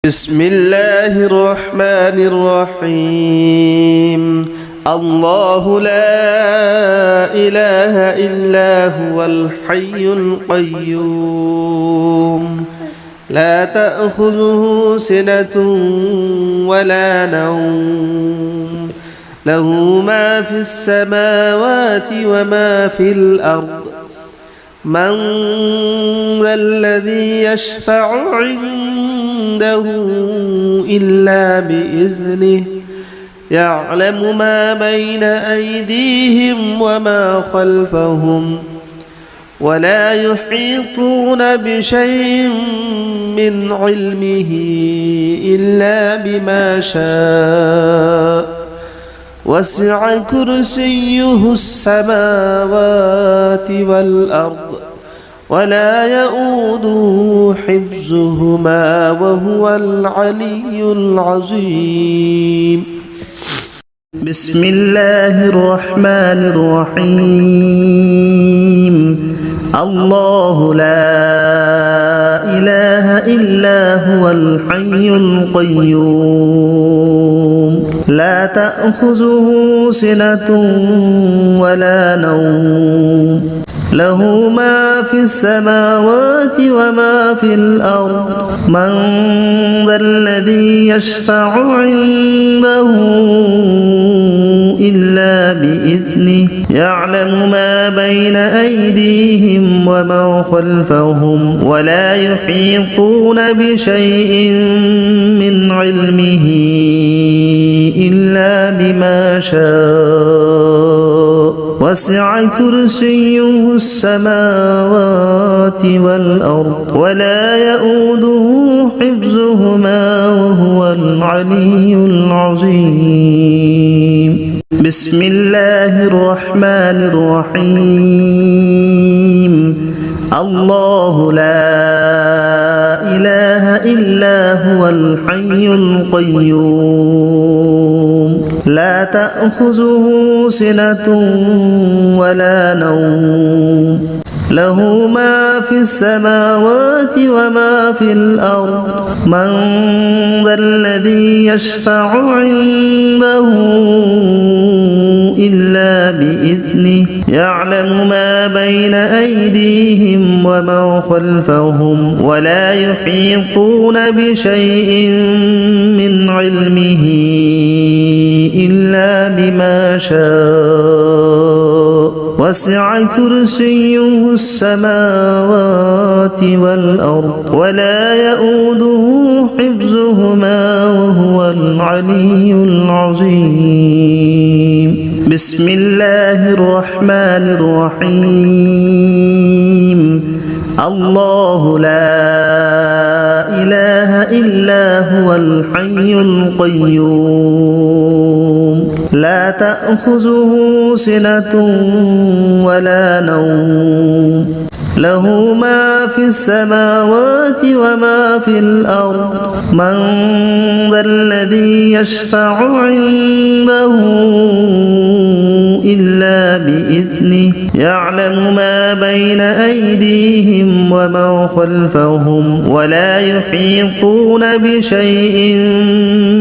بسم الله الرحمن الرحيم الله لا إله إلا هو الحي القيوم لا تأخذه سنة ولا نوم له ما في السماوات وما في الأرض من ذا الذي يشفع عنده إلا بإذنه يعلم ما بين أيديهم وما خلفهم ولا يحيطون بشيء من علمه إلا بما شاء وسع كرسيه السماوات والأرض ولا يؤوده حفظهما وهو العلي العظيم بسم الله الرحمن الرحيم الله لا إله إلا هو الحي القيوم لا تأخذه سنة ولا نوم له ما في السماوات وما في الأرض من ذا الذي يشفع عنده إلا بإذنه يعلم ما بين أيديهم وما خلفهم ولا يحيطون بشيء من علمه إلا بما شاء وسع كرسيه السماوات والأرض ولا يؤوده حفظهما وهو العلي العظيم بسم الله الرحمن الرحيم الله لا إله إلا هو الحي القيوم لا تأخذه سنة ولا نوم له ما في السماوات وما في الأرض من ذا الذي يشفع عنده إلا بإذنه يعلم ما بين أيديهم وما خلفهم ولا يحيطون بشيء من علمه إلا بما شاء وسع كرسيه السماوات والأرض ولا يؤوده حفظهما وهو العلي العظيم بسم الله الرحمن الرحيم الله لا إله إلا هو الحي القيوم لا تأخذه سنة ولا نوم له ما في السماوات وما في الأرض من ذا الذي يشفع عنده إلا بإذنه يعلم ما بين أيديهم وما خلفهم ولا يحيطون بشيء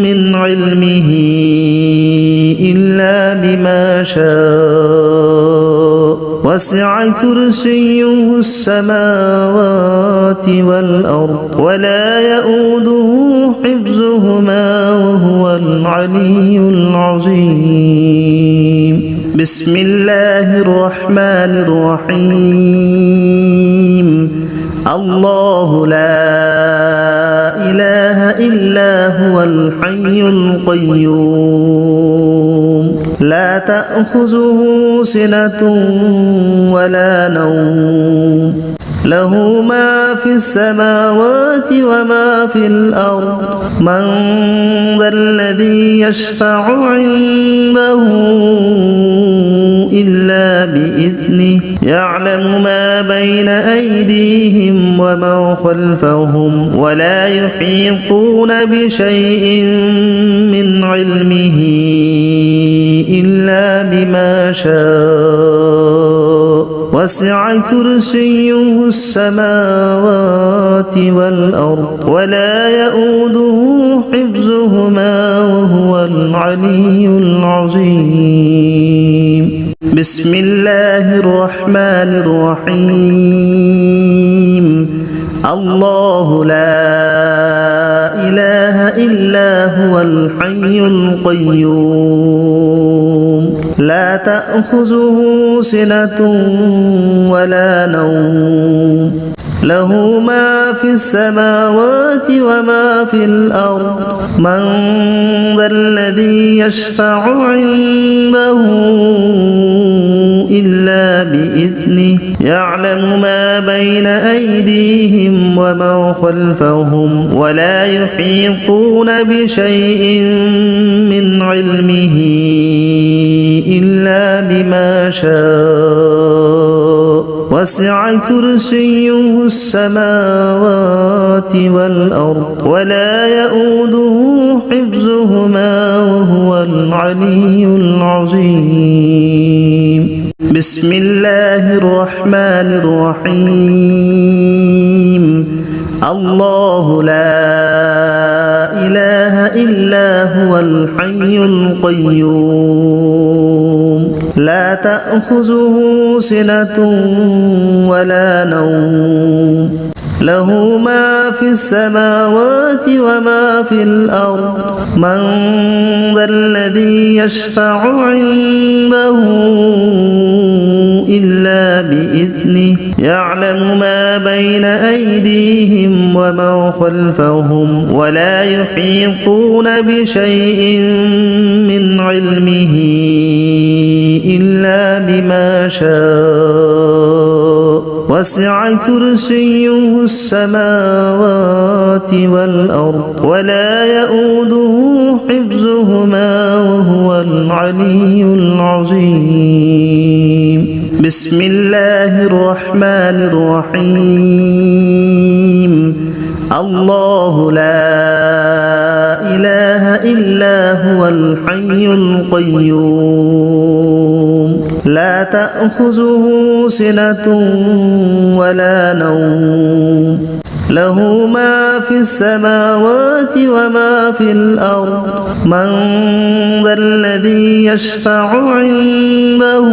من علمه إلا بما شاء وسع كرسيه السماوات والأرض ولا يؤوده حفظهما وهو العلي العظيم بسم الله الرحمن الرحيم الله لا إله إلا هو الحي القيوم لا تأخذه سنة ولا نوم له ما في السماوات وما في الأرض من ذا الذي يشفع عنده إلا بإذنه يعلم ما بين أيديهم وما خلفهم ولا يحيطون بشيء من علمه إلا بما شاء وسع كرسيه السماوات والأرض ولا يؤوده حفظهما وهو العلي العظيم. بسم الله الرحمن الرحيم. الله لا إله إلا هو الحي القيوم لا تأخذه سنة ولا نوم له ما في السماوات وما في الأرض من ذا الذي يشفع عنده إلا بإذنه يعلم ما بين أيديهم وما خلفهم ولا يحيطون بشيء من علمه إلا بما شاء وسع كرسيه السماوات والأرض ولا يؤوده حفظهما وهو العلي العظيم. بسم الله الرحمن الرحيم. الله لا إله إلا هو الحي القيوم لا تأخذه سنة ولا نوم له ما في السماوات وما في الأرض من ذا الذي يشفع عنده إلا بإذنه يعلم ما بين أيديهم وما خلفهم ولا يحيطون بشيء من علمه إلا بما شاء وسع كرسيه السماوات والأرض ولا يؤوده حفظهما وهو العلي العظيم. بسم الله الرحمن الرحيم. الله لا إله إلا هو الحي القيوم لا تأخذه سنة ولا نوم له ما في السماوات وما في الأرض من ذا الذي يشفع عنده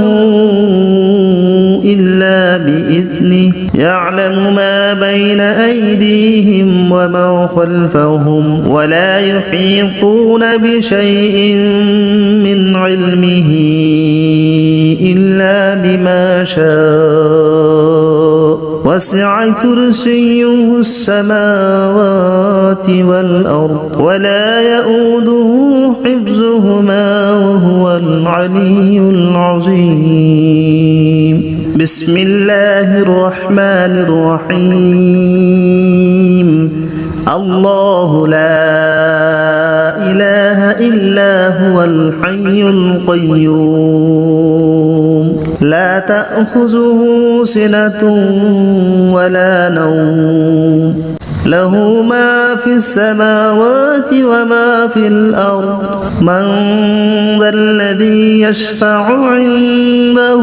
إلا بإذنه يعلم ما بين أيديهم وما خلفهم ولا يحيطون بشيء من علمه إلا بما شاء وسع كرسيه السماوات والأرض ولا يؤوده حفظهما وهو العلي العظيم. بسم الله الرحمن الرحيم. الله لا إله إلا هو الحي القيوم لا تأخذه سنة ولا نوم له ما في السماوات وما في الأرض من ذا الذي يشفع عنده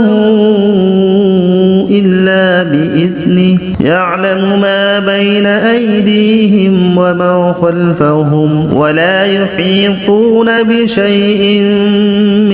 إلا بإذنه يعلم ما بين أيديهم وما خلفهم ولا يحيطون بشيء من